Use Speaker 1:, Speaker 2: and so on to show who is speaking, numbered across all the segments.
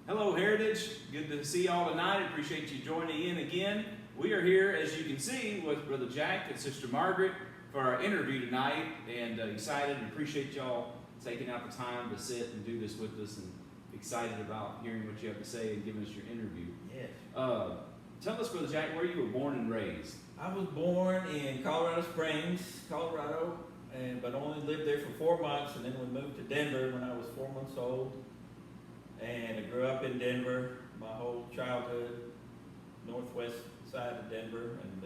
Speaker 1: Hello, Heritage. Good to see y'all tonight. Appreciate you joining in again. We are here, as you can see, with Brother Jack and Sister Margaret for our interview tonight, and excited and appreciate y'all taking out the time to sit and do this with us, and excited about hearing what you have to say and giving us your interview.
Speaker 2: Yes.
Speaker 1: Tell us, Brother Jack, where you were born and raised.
Speaker 2: I was born in Colorado Springs, Colorado, but only lived there for 4 months, and then we moved to Denver when I was 4 months old. And I grew up in Denver my whole childhood, northwest side of Denver, and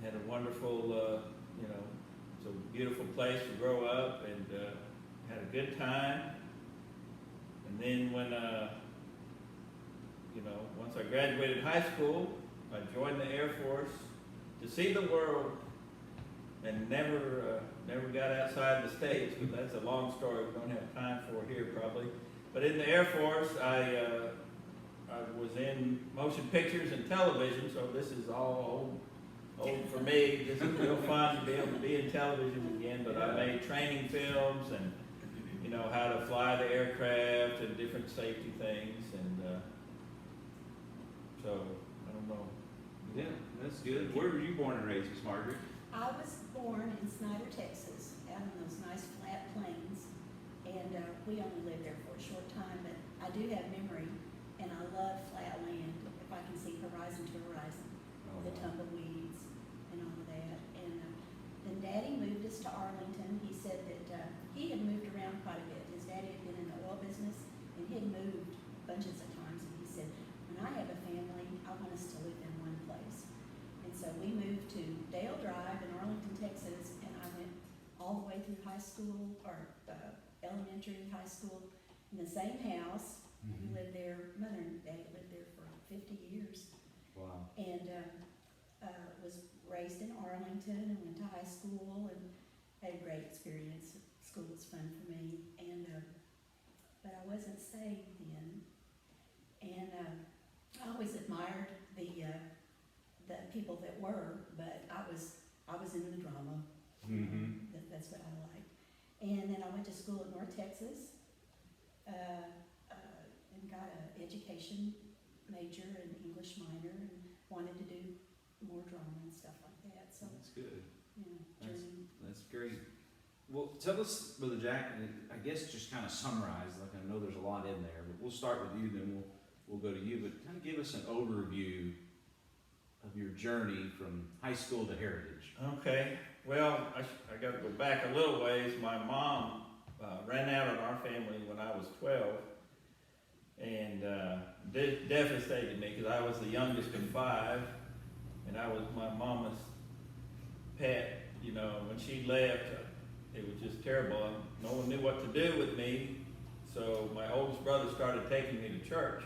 Speaker 2: had a wonderful, it's a beautiful place to grow up, and had a good time. And then when, once I graduated high school, I joined the Air Force to see the world, and never got outside the States, but that's a long story we don't have time for here probably. But in the Air Force, I was in motion pictures and television, so this is all old for me. This is real fun to be able to be in television again, but I made training films and, how to fly the aircraft and different safety things, and so, I don't know.
Speaker 1: Yeah, that's good. Where were you born and raised, Miss Margaret?
Speaker 3: I was born in Snyder, Texas, out on those nice flat plains, and we only lived there for a short time, but I do have memory, and I love flat land, if I can see horizon to horizon, the tumbleweeds and all of that. And then Daddy moved us to Arlington. He said that he had moved around quite a bit. His daddy had been in the oil business, and he had moved bunches of times, and he said, when I have a family, I want us to live in one place. And so we moved to Dale Drive in Arlington, Texas, and I went all the way through high school, or elementary, high school, in the same house. We lived there, Mother and Daddy lived there for 50 years.
Speaker 1: Wow.
Speaker 3: And was raised in Arlington and went to high school and had a great experience. School was fun for me, and but I wasn't saved then. And I always admired the people that were, but I was into the drama. That's what I liked. And then I went to school at North Texas, and got an education major and English minor, and wanted to do more drama and stuff like that. So
Speaker 1: That's good.
Speaker 3: journey.
Speaker 1: That's great. Well, tell us, Brother Jack, and I guess just kind of summarize, like I know there's a lot in there, but we'll start with you, then we'll go to you, but kind of give us an overview of your journey from high school to Heritage.
Speaker 2: Okay, well, I got to go back a little ways. My mom ran out on our family when I was 12, and devastated me because I was the youngest of 5, and I was my mama's pet. When she left, it was just terrible. No one knew what to do with me, so my oldest brother started taking me to church.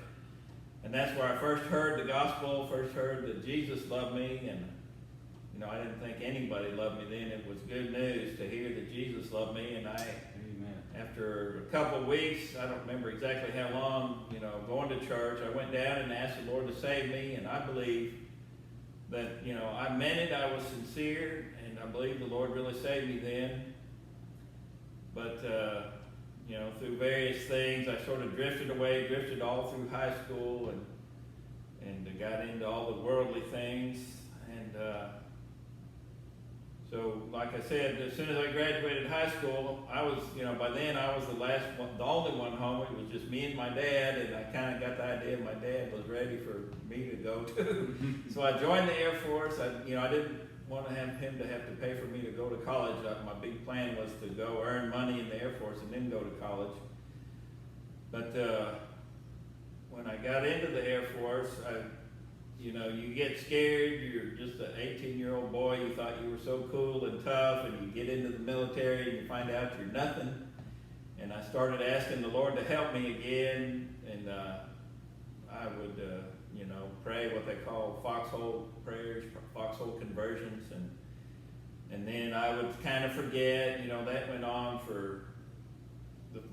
Speaker 2: And that's where I first heard the gospel, first heard that Jesus loved me, and I didn't think anybody loved me then. It was good news to hear that Jesus loved me, and
Speaker 1: Amen.
Speaker 2: after a couple of weeks, I don't remember exactly how long, going to church, I went down and asked the Lord to save me, and I believe that, I meant it, I was sincere, and I believe the Lord really saved me then. But, through various things, I sort of drifted all through high school, and got into all the worldly things. And so, like I said, as soon as I graduated high school, I was, by then I was the last one, the only one home. It was just me and my dad, and I kind of got the idea my dad was ready for me to go to. So I joined the Air Force. I didn't want to have him to have to pay for me to go to college. My big plan was to go earn money in the Air Force and then go to college. But when I got into the Air Force, you get scared. You're just an 18-year-old boy. You thought you were so cool and tough, and you get into the military and you find out you're nothing. And I started asking the Lord to help me again, and I would, pray what they call foxhole prayers, foxhole conversions, and then I would kind of forget. That went on for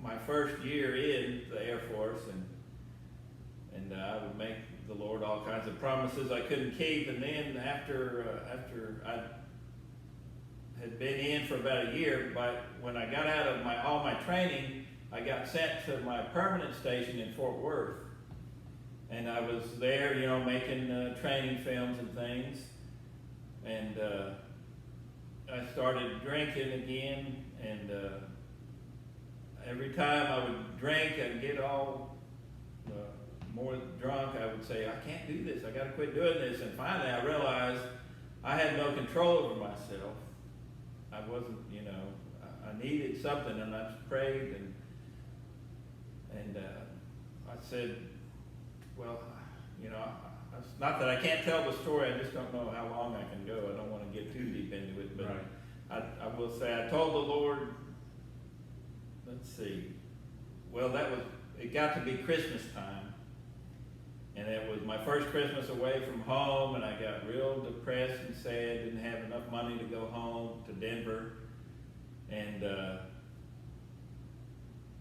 Speaker 2: my first year in the Air Force, and I would make the Lord all kinds of promises I couldn't keep. And then after I had been in for about a year, but when I got out of all my training, I got sent to my permanent station in Fort Worth. And I was there, you know, making training films and things. And I started drinking again. And every time I would drink and get all more drunk, I would say, I can't do this. I got to quit doing this. And finally I realized I had no control over myself. I wasn't, you know, I needed something, and I prayed, and I said, well, you know, it's not that I can't tell the story, I just don't know how long I can go. I don't want to get too deep into it, but
Speaker 1: Right.
Speaker 2: I will say I told the Lord, let's see, well, it got to be Christmas time, and it was my first Christmas away from home, and I got real depressed and sad, didn't have enough money to go home to Denver, and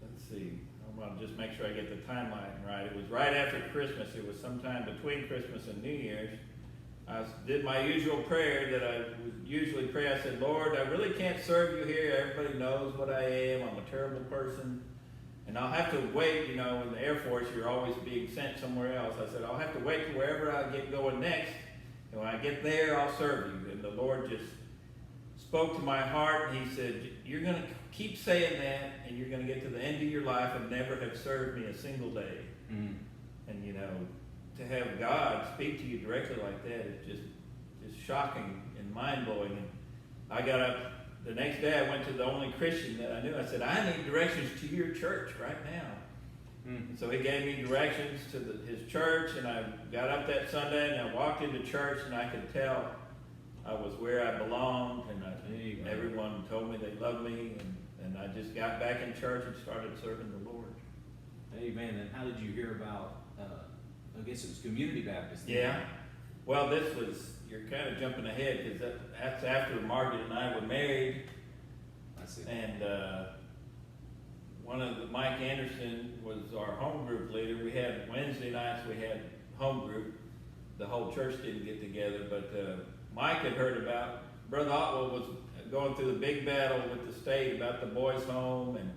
Speaker 2: let's see, I want to just make sure I get the timeline right. It was right after Christmas. It was sometime between Christmas and New Year's. I did my usual prayer that I would usually pray. I said, Lord, I really can't serve you here. Everybody knows what I am. I'm a terrible person. And I'll have to wait, you know, in the Air Force, you're always being sent somewhere else. I said, I'll have to wait to wherever I get going next. And when I get there, I'll serve you. And the Lord just spoke to my heart, and he said, you're going to keep saying that, and you're going to get to the end of your life and never have served me a single day.
Speaker 1: Mm.
Speaker 2: And, you know, to have God speak to you directly like that is just shocking and mind-blowing. And I got up the next day, I went to the only Christian that I knew. I said, I need directions to your church right now.
Speaker 1: Mm.
Speaker 2: And so he gave me directions to his church, and I got up that Sunday, and I walked into church, and I could tell I was where I belonged, and everyone told me they loved me, and I just got back in church and started serving the Lord.
Speaker 1: Amen. And how did you hear about, I guess it was Community Baptist?
Speaker 2: Yeah. Well, you're kind of jumping ahead, because that's after Margaret and I were married.
Speaker 1: I see.
Speaker 2: And Mike Anderson was our home group leader. We had Wednesday nights, we had home group. The whole church didn't get together, but Mike had heard about, Brother Otwell was going through the big battle with the state about the boys' home, and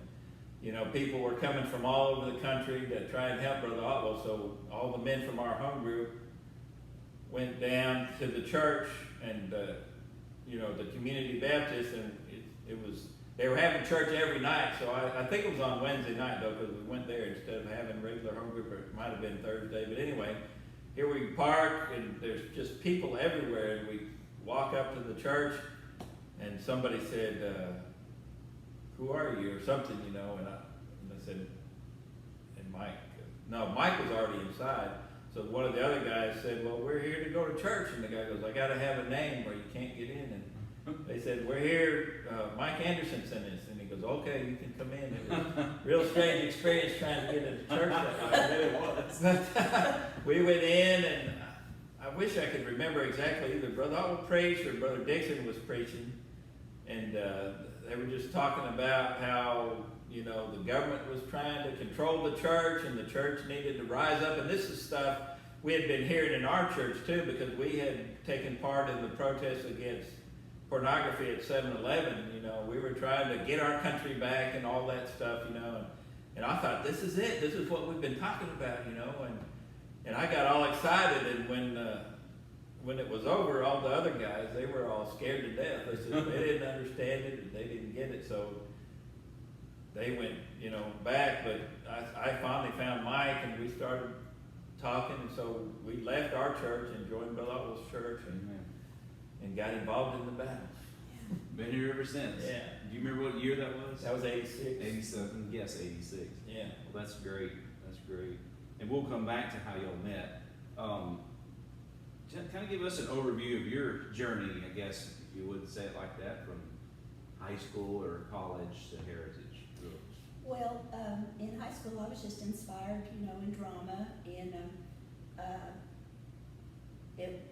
Speaker 2: you know, people were coming from all over the country to try and help Brother Otwell. So all the men from our home group went down to the church, and you know, the Community Baptist, and they were having church every night. So I think it was on Wednesday night though, because we went there instead of having regular home group, or it might have been Thursday. But anyway, here we park, and there's just people everywhere, and we walk up to the church, and somebody said, who are you, or something, you know, and I said, and Mike was already inside. So one of the other guys said, well, we're here to go to church. And the guy goes, I got to have a name or you can't get in. And they said, we're here, Mike Anderson sent us. And he goes, okay, you can come in. It was a real strange experience trying to get into church that way.
Speaker 1: It really was.
Speaker 2: But we went in, and I wish I could remember exactly, either Brother Otwell preached or Brother Dixon was preaching. And they were just talking about how, you know, the government was trying to control the church, and the church needed to rise up. And this is stuff we had been hearing in our church too, because we had taken part in the protests against pornography at 7-Eleven. You know, we were trying to get our country back and all that stuff, you know. And I thought, this is it. This is what we've been talking about, you know. And I got all excited, and when it was over, all the other guys, they were all scared to death. They said they didn't understand it, and they didn't get it, so they went, you know, back. But I finally found Mike, and we started talking, and so we left our church and joined Brother Otwell's church, and got involved in the battles.
Speaker 1: Been here ever since.
Speaker 2: Yeah.
Speaker 1: Do you remember what year that was?
Speaker 2: That was 86.
Speaker 1: 87. Yes, 86.
Speaker 2: Yeah.
Speaker 1: Well, that's great. That's great. And we'll come back to how y'all met. Kind of give us an overview of your journey, I guess, if you would say it like that, from high school or college to Heritage.
Speaker 3: Well, in high school, I was just inspired, you know, in drama, and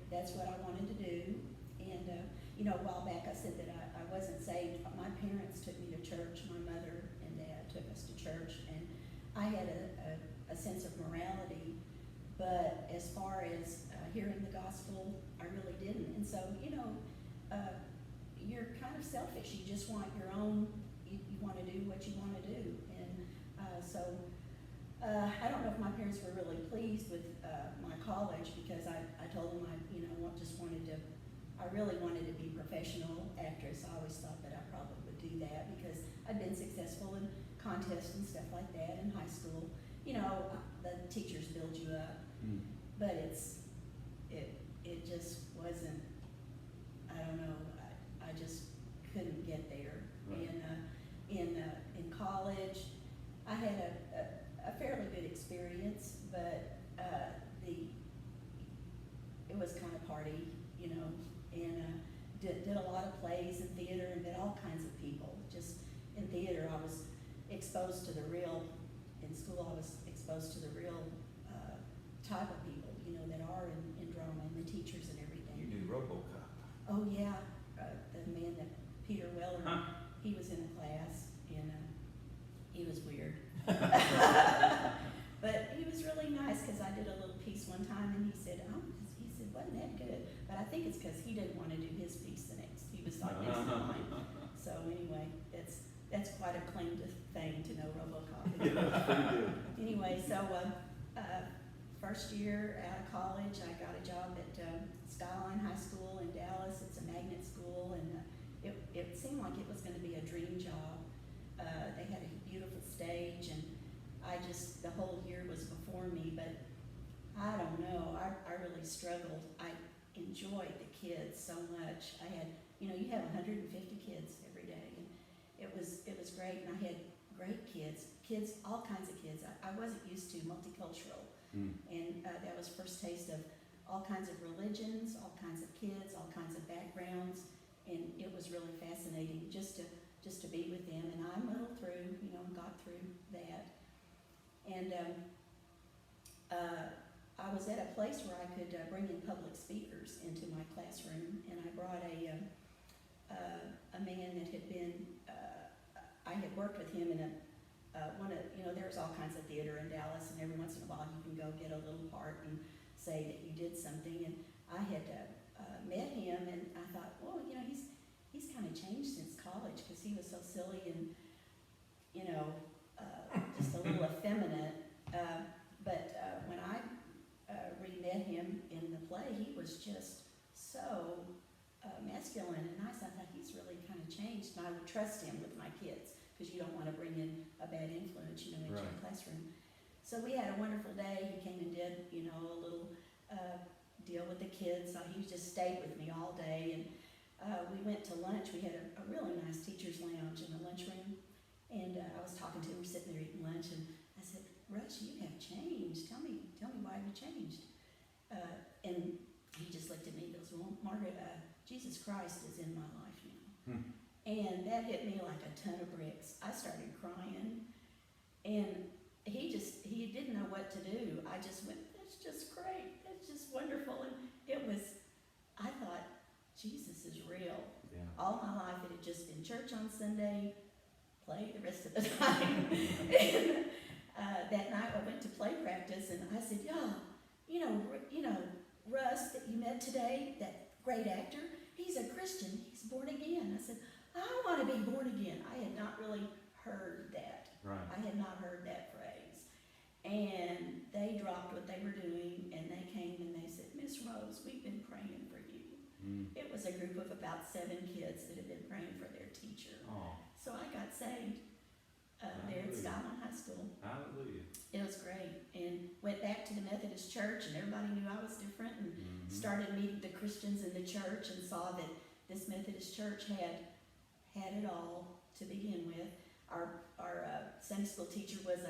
Speaker 3: that's what I wanted to do. And, you know, a while back I said that I wasn't saved. My parents took me to church. My mother and dad took us to church, and I had a sense of morality. But as far as hearing the gospel, I really didn't. And so, you know, you're kind of selfish. You just want your own, you want to do what you want to do. And So I don't know if my parents were really pleased with my college, because I told them I really wanted to be a professional actress. I always thought that I probably would do that because I'd been successful in contests and stuff like that in high school. You know, the teachers build you up, but it just wasn't, I don't know, I just couldn't get there.
Speaker 1: Right.
Speaker 3: And in college, I had a fairly good experience, but it was kind of party, you know, and did a lot of plays and theater and met all kinds of people. Just in theater, I was exposed to the real, in school I was exposed to the real type of people, you know, that are in drama, and the teachers and everything.
Speaker 2: You do RoboCop.
Speaker 3: Oh, yeah, the man that, Peter Weller, he was in a class, and he was weird. But he was really nice, because I did a little piece one time, and he said, wasn't that good? But I think it's because he didn't want to do his piece the next. He was like next in line. So anyway, that's quite a claim to fame to know RoboCop.
Speaker 1: Yeah, pretty good.
Speaker 3: Anyway, so first year out of college, I got a job at Skyline High School in Dallas. It's a magnet school, and it seemed like it was going to be a dream job. They had a beautiful stage, and the whole year was before me, but I don't know, I really struggled. I enjoyed the kids so much. I had, you know, you have 150 kids every day, and it was great, and I had great kids, all kinds of kids. I wasn't used to multicultural, and that was first taste of all kinds of religions, all kinds of kids, all kinds of backgrounds, and it was really fascinating just to be with them. And I muddled through, you know, and got through that. And I was at a place where I could bring in public speakers into my classroom, and I brought a man that had been, I had worked with him in you know, there's all kinds of theater in Dallas, and every once in a while you can go get a little part and say that you did something. And I had met him, and I thought, well, you know, he's kind of changed since college, because he was so silly and, you know, just a little effeminate. But when I re-met him in the play, he was just so masculine and nice. I thought, he's really kind of changed, and I would trust him with my kids, because you don't want to bring in a bad influence, you know, into your classroom. So we had a wonderful day. He came and did, you know, a little deal with the kids. So he just stayed with me all day, and we went to lunch. We had a really nice teacher's lounge in the lunchroom, and I was talking to him, we're sitting there eating lunch, and I said, Russ, you have changed. Tell me why you changed. And he just looked at me and goes, well, Margaret, Jesus Christ is in my life now. And that hit me like a ton of bricks. I started crying, and he didn't know what to do. I just went, that's just great. That's just wonderful. And I thought, Jesus is real.
Speaker 1: Yeah.
Speaker 3: All my life it had just been church on Sunday, play the rest of the time. And that night I went to play practice, and I said, yeah, you know, Russ that you met today, that great actor, he's a Christian, he's born again. I said, I want to be born again. I had not really heard that.
Speaker 1: Right.
Speaker 3: I had not heard that phrase. And they dropped what they were doing, and they came and they said, Miss Rose, we've been praying for you. It was a group of about 7 kids that had been praying for their teacher.
Speaker 1: Oh.
Speaker 3: So I got saved there at Skyline High School.
Speaker 1: Hallelujah.
Speaker 3: It was great, and went back to the Methodist church, and everybody knew I was different, and started meeting the Christians in the church, and saw that this Methodist church had it all to begin with. Our Sunday school teacher was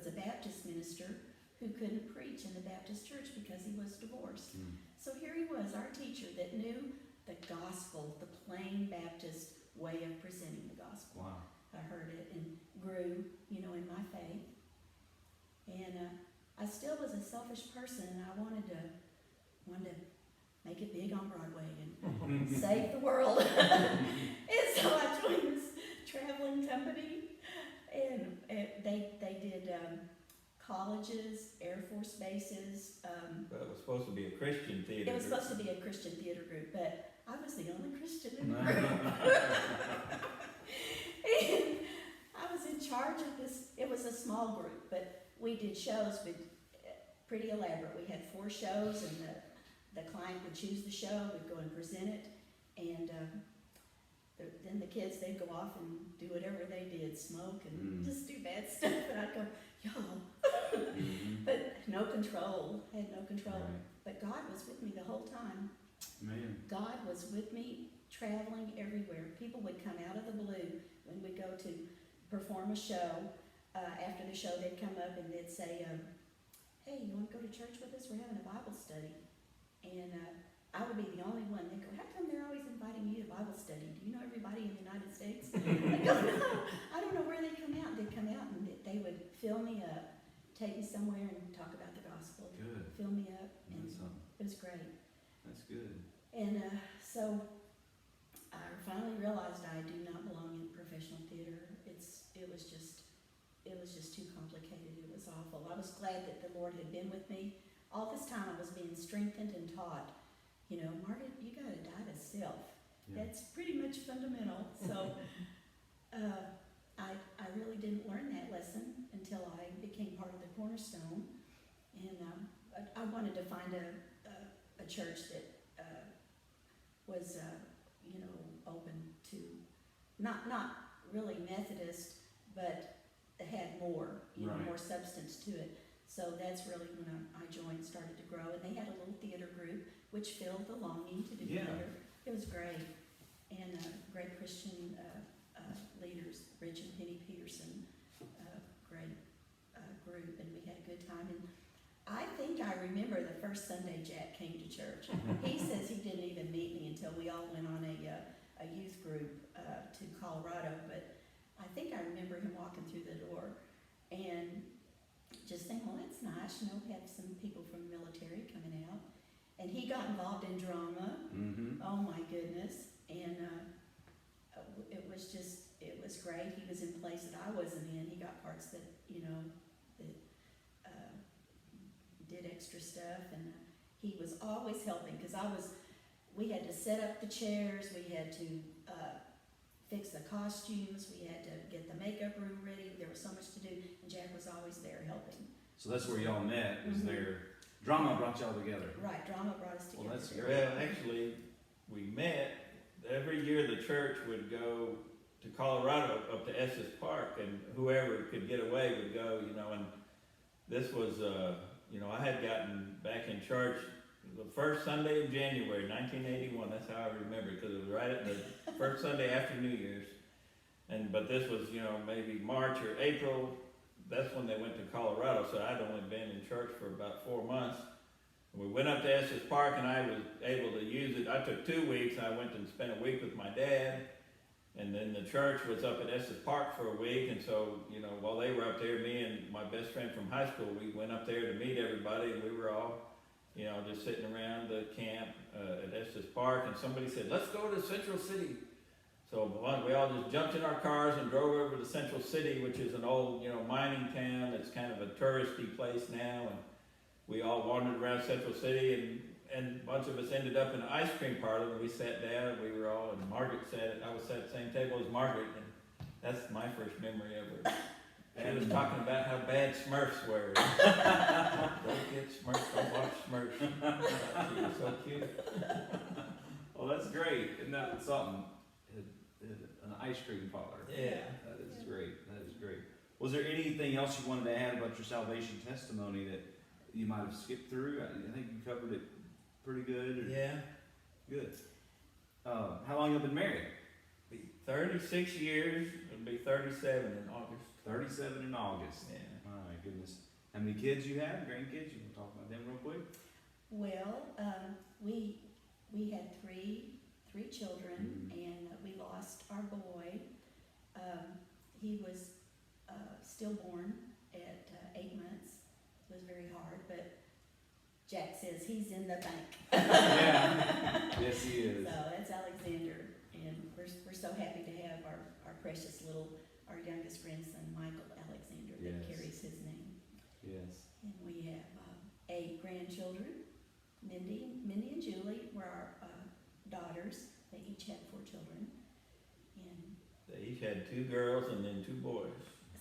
Speaker 3: a Baptist minister who couldn't preach in the Baptist church because he was divorced. So here he was, our teacher that knew the gospel, the plain Baptist way of presenting the gospel.
Speaker 1: Wow.
Speaker 3: I heard it and grew, you know, in my faith. And I still was a selfish person, and I wanted to make it big on Broadway and save the world. And so I joined this traveling company, and they did colleges, Air Force bases.
Speaker 2: But it was supposed to be a Christian theater.
Speaker 3: It was supposed to be a Christian theater group, but I was the only Christian in the group. And I was in charge of this it was a small group, but we did shows, but pretty elaborate. We had 4 shows, and the client would choose the show, we'd go and present it, and then the kids, they'd go off and do whatever they did, smoke and just do bad stuff, and I'd go, y'all. But no control, had no control.
Speaker 1: Right.
Speaker 3: But God was with me the whole time.
Speaker 1: Man.
Speaker 3: God was with me, traveling everywhere. People would come out of the blue when we go to perform a show. After the show, they'd come up and they'd say, hey, you want to go to church with us? We're having a Bible study. And I would be the only one. They'd go, how come they're always inviting you to Bible study? Do you know everybody in the United States? I go, no, I don't know where they come out. They'd come out and they would fill me up, take me somewhere and talk about the gospel.
Speaker 1: Good.
Speaker 3: Fill me up. And
Speaker 1: That's something.
Speaker 3: it was great.
Speaker 1: That's good.
Speaker 3: And so I finally realized I do not belong in professional theater. It was just too complicated. It was awful. I was glad that the Lord had been with me. All this time I was being strengthened and taught, you know, Margaret, you got to die to self.
Speaker 1: Yeah.
Speaker 3: That's pretty much fundamental. So I really didn't learn that lesson until I became part of the Cornerstone. And I wanted to find a church that was, you know, open to, not really Methodist, but had more, you know,
Speaker 1: Right.
Speaker 3: more substance to it. So that's really when I joined, started to grow, and they had a little theater group, which filled the longing to do
Speaker 1: Yeah.
Speaker 3: theater. It was great, and great Christian leaders, Rich and Penny Peterson, great group, and we had a good time. And I think I remember the first Sunday Jack came to church. He says he didn't even meet me until we all went on a youth group to Colorado, but I think I remember him walking through the door and just saying, well, that's nice, you know, we have some people from the military coming out. And he got involved in drama. Oh my goodness. And it was great. He was in plays that I wasn't in. He got parts that, you know, that did extra stuff. And he was always helping, because we had to set up the chairs, we had to fix the costumes, we had to get the makeup room ready. There was so much to do, and Jack was always there helping.
Speaker 1: So that's where y'all met, was there, drama brought y'all together.
Speaker 3: Right, drama brought us together.
Speaker 1: Well, that's great.
Speaker 2: Well, actually, we met, every year the church would go to Colorado, up to Estes Park, and whoever could get away would go, you know, and this was, you know, I had gotten back in church the first Sunday of January, 1981, that's how I remember it, because it was right at the first Sunday after New Year's. But this was, you know, maybe March or April, that's when they went to Colorado, so I'd only been in church for about 4 months. We went up to Estes Park, and I was able to use it. I took 2 weeks. I went and spent a week with my dad, and then the church was up at Estes Park for a week. And so, you know, while they were up there, me and my best friend from high school, we went up there to meet everybody, and we were all, you know, just sitting around the camp at Estes Park. And somebody said, "Let's go to Central City." So we all just jumped in our cars and drove over to Central City, which is an old, you know, mining town. It's kind of a touristy place now. And we all wandered around Central City, and a bunch of us ended up in an ice cream parlor, and we sat down, and we were all, and Margaret I was at the same table as Margaret, and that's my first memory of her. She was talking about how bad Smurfs were. Don't get Smurfs, don't watch Smurfs. She was so cute.
Speaker 1: Well, that's great. Isn't that something? An ice cream parlor.
Speaker 2: Yeah.
Speaker 1: That is great. That is great. Was there anything else you wanted to add about your salvation testimony that you might have skipped through? I think you covered it pretty good.
Speaker 2: Yeah.
Speaker 1: Good. How long have you been married?
Speaker 2: Be 36 years, it'll be 37 in August.
Speaker 1: 37 in August.
Speaker 2: Yeah.
Speaker 1: My goodness. How many kids you have? Grandkids? You want to talk about them real quick?
Speaker 3: Well, we had three children, and we lost our boy. He was stillborn at 8 months. It was very hard, but Jack says he's in the bank.
Speaker 1: Yeah. Yes, he is.
Speaker 3: So that's Alexander, and we're so happy to have our precious our youngest grandson, Michael Alexander, that
Speaker 1: Yes.
Speaker 3: carries his name.
Speaker 1: Yes.
Speaker 3: And we have 8 grandchildren. Mindy and Julie were our daughters. They each had 4 children. And
Speaker 2: They each had 2 girls and then 2 boys.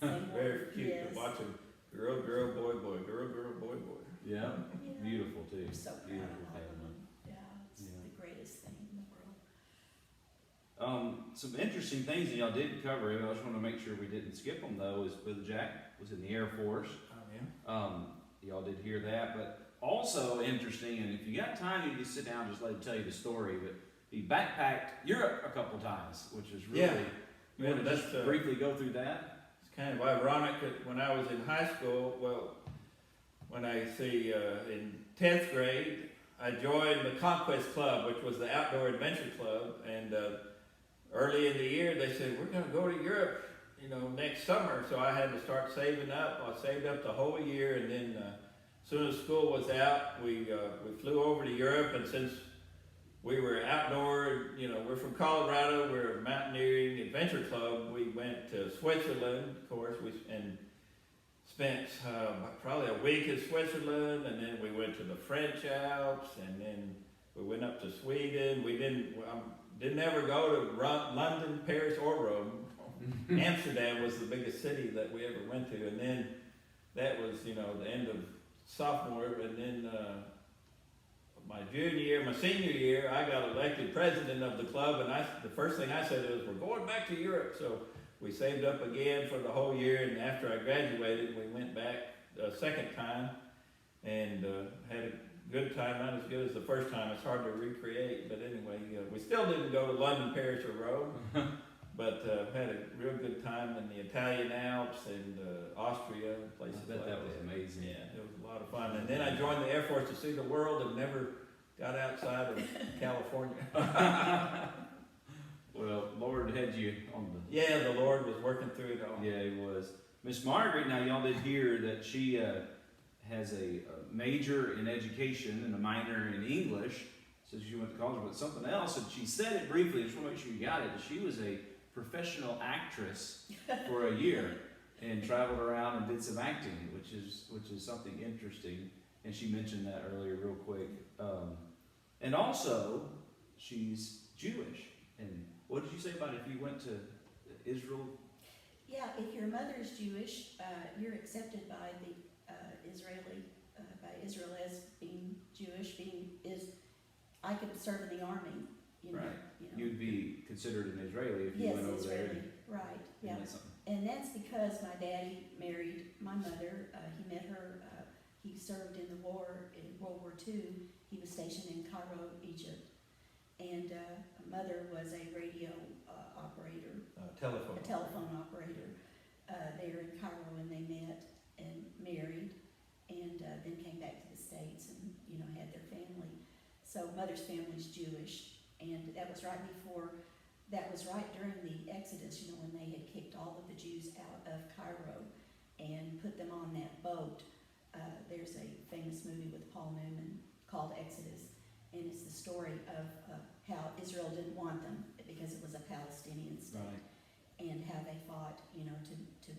Speaker 3: Same
Speaker 2: Very
Speaker 3: word,
Speaker 2: cute
Speaker 3: yes.
Speaker 2: to watch them. Girl, girl, boy, boy, girl, girl, boy, boy.
Speaker 1: Yeah,
Speaker 3: Yeah.
Speaker 1: beautiful too.
Speaker 3: We're so proud
Speaker 1: Beautiful
Speaker 3: of all of
Speaker 1: family.
Speaker 3: them. Yeah, it's
Speaker 1: Yeah.
Speaker 3: the greatest thing in the world.
Speaker 1: Some interesting things that y'all did cover. I just want to make sure we didn't skip them though. Is Brother Jack was in the Air Force.
Speaker 2: Oh, yeah.
Speaker 1: Y'all did hear that, but also interesting. And if you got time, you can just sit down, just let him tell you the story. But he backpacked Europe a couple times, which is really.
Speaker 2: Yeah.
Speaker 1: You want to
Speaker 2: Yeah,
Speaker 1: just
Speaker 2: that's,
Speaker 1: briefly go through that?
Speaker 2: It's kind of ironic that when I was in high school, well, when I say in 10th grade, I joined the Conquest Club, which was the outdoor adventure club, and early in the year they said, we're going to go to Europe, next summer, so I had to start saving up. I saved up the whole year, and then as soon as school was out, we flew over to Europe, and since we were outdoor, we're from Colorado, we're a mountaineering adventure club. We went to Switzerland, of course, and spent probably a week in Switzerland, and then we went to the French Alps, and then we went up to Sweden. We didn't ever go to London, Paris, or Rome. Amsterdam was the biggest city that we ever went to, and then that was, the end of sophomore, and then my senior year, I got elected president of the club, and the first thing I said was, we're going back to Europe. So we saved up again for the whole year, and after I graduated, we went back a second time, and had a good time, not as good as the first time. It's hard to recreate, but anyway, we still didn't go to London, Paris, or Rome, but had a real good time in the Italian Alps and Austria, places
Speaker 1: I bet
Speaker 2: like
Speaker 1: that was amazing.
Speaker 2: Yeah, it was a lot of fun. And then I joined the Air Force to see the world and never got outside of California.
Speaker 1: Well, Lord had you on the.
Speaker 2: Yeah, the Lord was working through it all.
Speaker 1: Yeah, He was. Miss Margaret, now y'all did hear that she has a major in education and a minor in English. So she went to college, but something else, and she said it briefly. I just want to make sure you got it. She was a professional actress for a year and traveled around and did some acting, which is something interesting. And she mentioned that earlier, real quick. And also, she's Jewish. And what did you say about if you went to Israel?
Speaker 3: Yeah, if your mother is Jewish, you're accepted by the by Israel as being Jewish. I could serve in the army.
Speaker 1: Right. You'd be considered an Israeli if you
Speaker 3: yes,
Speaker 1: went over
Speaker 3: Israeli.
Speaker 1: there.
Speaker 3: Right. Yeah.
Speaker 1: That's something.
Speaker 3: And that's because my daddy married my mother. He met her. He served in the war in World War II. He was stationed in Cairo, Egypt, and mother was a radio operator, a telephone operator there in Cairo, and they met and married, and then came back to the States and had their family. So mother's family's Jewish, and that was right during the Exodus, when they had kicked all of the Jews out of Cairo and put them on that boat. There's a famous movie with Paul Newman called Exodus, and it's the story of how Israel didn't want them because it was a Palestinian state,
Speaker 1: Right.
Speaker 3: and how they fought, to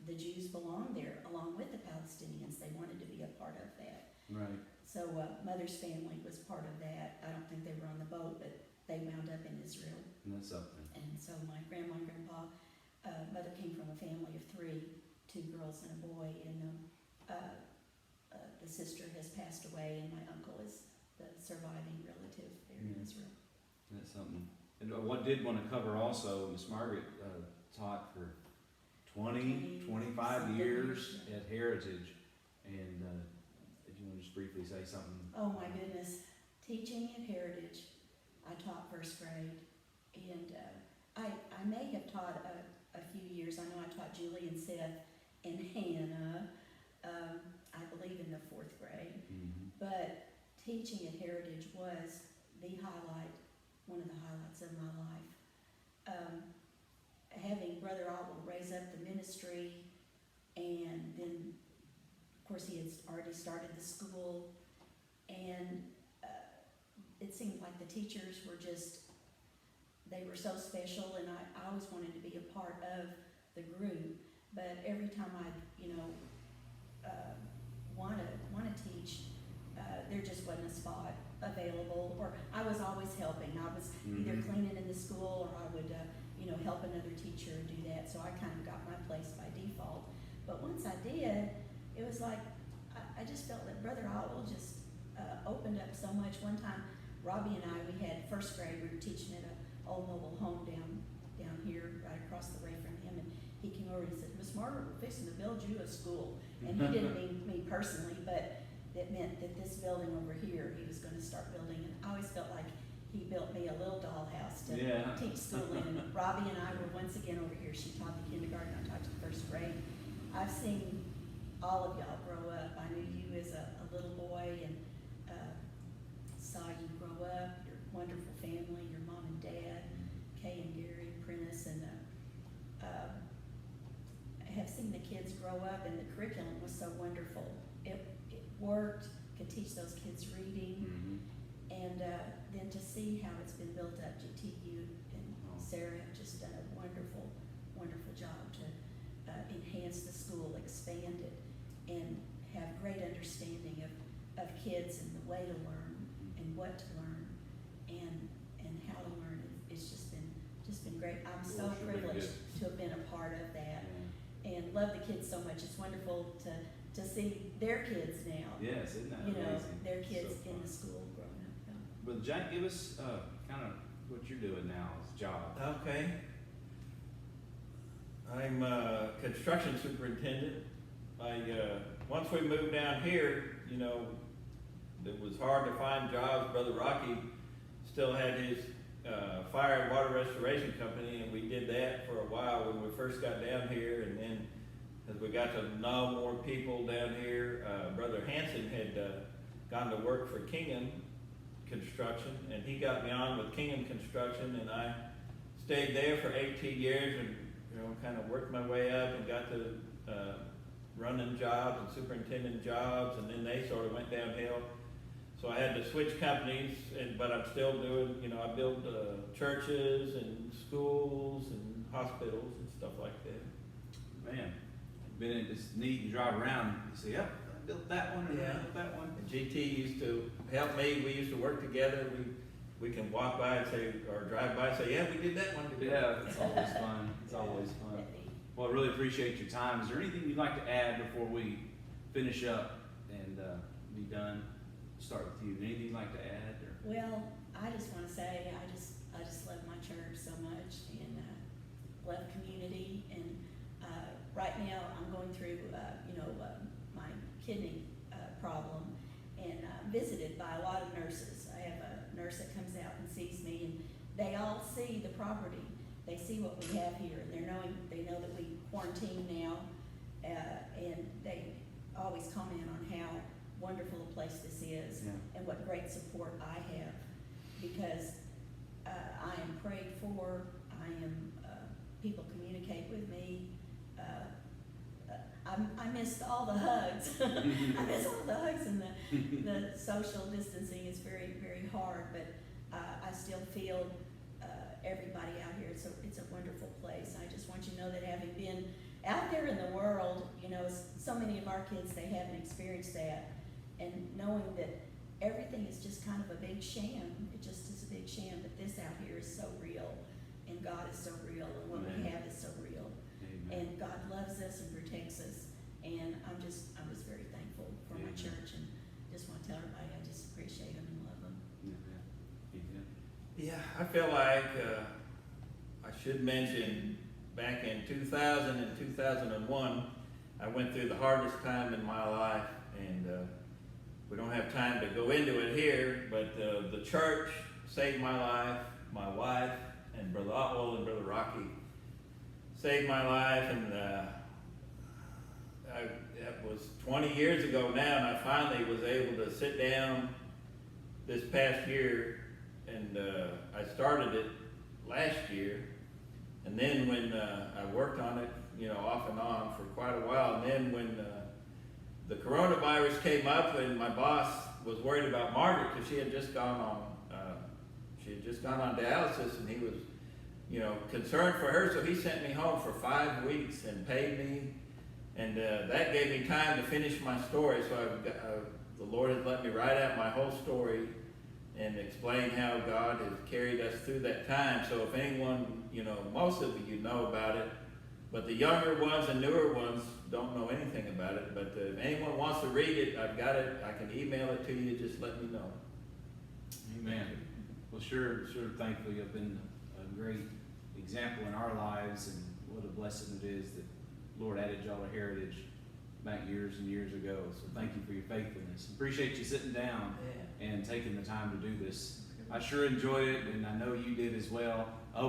Speaker 3: the Jews belonged there along with the Palestinians. They wanted to be a part of that.
Speaker 1: Right.
Speaker 3: So mother's family was part of that. I don't think they were on the boat, but they wound up in Israel.
Speaker 1: And that's something.
Speaker 3: And so my grandma and grandpa, mother came from a family of 3, 2 girls and a boy, and the sister has passed away, and my uncle is the surviving relative there in Israel.
Speaker 1: That's something. And what did want to cover also, Miss Margaret taught for 25 years at Heritage, and if you want to just briefly say something.
Speaker 3: Oh my goodness, teaching at Heritage, I taught 1st grade, and I may have taught a few years. I know I taught Julie and Seth and Hannah, I believe in the 4th grade, but teaching at Heritage was the highlight, one of the highlights of my life. Having Brother Otwell raise up the ministry, and then of course he had already started the school, and it seemed like the teachers were they were so special, and I always wanted to be a part of the group, but every time I want to teach, there just wasn't a spot available, or I was always helping. I was either cleaning in the school, or I would help another teacher and do that, so I kind of got my place by default. But once I did, it was like, I just felt that Brother Otwell just opened up so much. One time, Robbie and I, we had first grade, we were teaching at an old mobile home down here, right across the way from him, and he came over and said, Miss Margaret, we're fixing to build you a school. And he didn't mean me personally, but it meant that this building over here, he was gonna start building, and I always felt like he built me a little dollhouse to teach school in. And Robbie and I were once again over here. She taught the kindergarten, I taught the first grade. I've seen all of y'all grow up. I knew you as a little boy and saw you grow up, your wonderful family, your mom and dad, Kay and Gary Prentice, and I have seen the kids grow up, and the curriculum was so wonderful. It worked, could teach those kids reading. And then to see how it's been built up, GTU and Sarah have just done a wonderful, wonderful job to enhance the school, expand it, and have great understanding of kids and the way to learn and what to learn and how to learn. It's just been great. I'm so privileged to have been a part of that and love the kids so much. It's wonderful to see their kids now.
Speaker 1: Yes, isn't that amazing?
Speaker 3: Their kids
Speaker 1: So
Speaker 3: in the school growing up.
Speaker 1: Brother Jack, give us kind of what you're doing now as a job.
Speaker 2: Okay. I'm a construction superintendent. Once we moved down here, it was hard to find jobs. Brother Rocky still had his fire and water restoration company, and we did that for a while when we first got down here. And then as we got to know more people down here, Brother Hanson had gone to work for Kingham Construction, and he got me on with Kingham Construction, and I stayed there for 18 years and kind of worked my way up and got to running jobs and superintendent jobs, and then they sort of went downhill. So I had to switch companies, but I'm still doing, I build churches and schools and hospitals and stuff like that.
Speaker 1: Man, it's neat. You drive around, you say, yep, I built that one, and I built that one.
Speaker 2: And GT used to help me. We used to work together. We can walk by and say, or drive by and say, yeah, we did that one together.
Speaker 1: Yeah, it's always fun. It's always fun. Well, I really appreciate your time. Is there anything you'd like to add before we finish up and be done? Start with you. Anything you'd like to add? Or?
Speaker 3: Well, I just want to say I just love my church so much and love community. And right now I'm going through my kidney problem, and I'm visited by a lot of nurses. I have a nurse that comes out and sees me, and they all see the property. They see what we have here, and they know that we quarantine now, and they always comment on how wonderful a place this is and what great support I have, because I am prayed for. People communicate with me. I missed all the hugs. I miss all the hugs, and the social distancing is very, very hard, but I still feel everybody out here. It's a wonderful place. I just want you to know that having been out there in the world, so many of our kids, they haven't experienced that, and knowing that everything is just kind of a big sham. It just is a big sham, but this out here is so real, and God is so real, and what we have is so real.
Speaker 1: Amen.
Speaker 3: And God loves us and protects us, and I'm just very thankful for my church, and just want to tell everybody I just appreciate them and love them.
Speaker 2: Yeah, I feel like I should mention back in 2000 and 2001, I went through the hardest time in my life, and we don't have time to go into it here, but the church saved my life, my wife, and Brother Otwell and Brother Rocky saved my life, and that was 20 years ago now, and I finally was able to sit down this past year, and I started it last year, and then when I worked on it, off and on for quite a while, and then when the coronavirus came up, and my boss was worried about Margaret because she had just gone on dialysis, and he was concerned for her, so he sent me home for 5 weeks and paid me, and that gave me time to finish my story. So the Lord has let me write out my whole story, and explain how God has carried us through that time. So if anyone, you know, most of you know about it, but the younger ones and newer ones don't know anything about it. But if anyone wants to read it, I've got it. I can email it to you. Just let me know.
Speaker 1: Amen. Well, sure, thankfully you've been a great example in our lives, and what a blessing it is that Lord added y'all to heritage back years and years ago. So thank you for your faithfulness. Appreciate you sitting down and taking the time to do this. I sure enjoyed it, and I know you did as well. I hope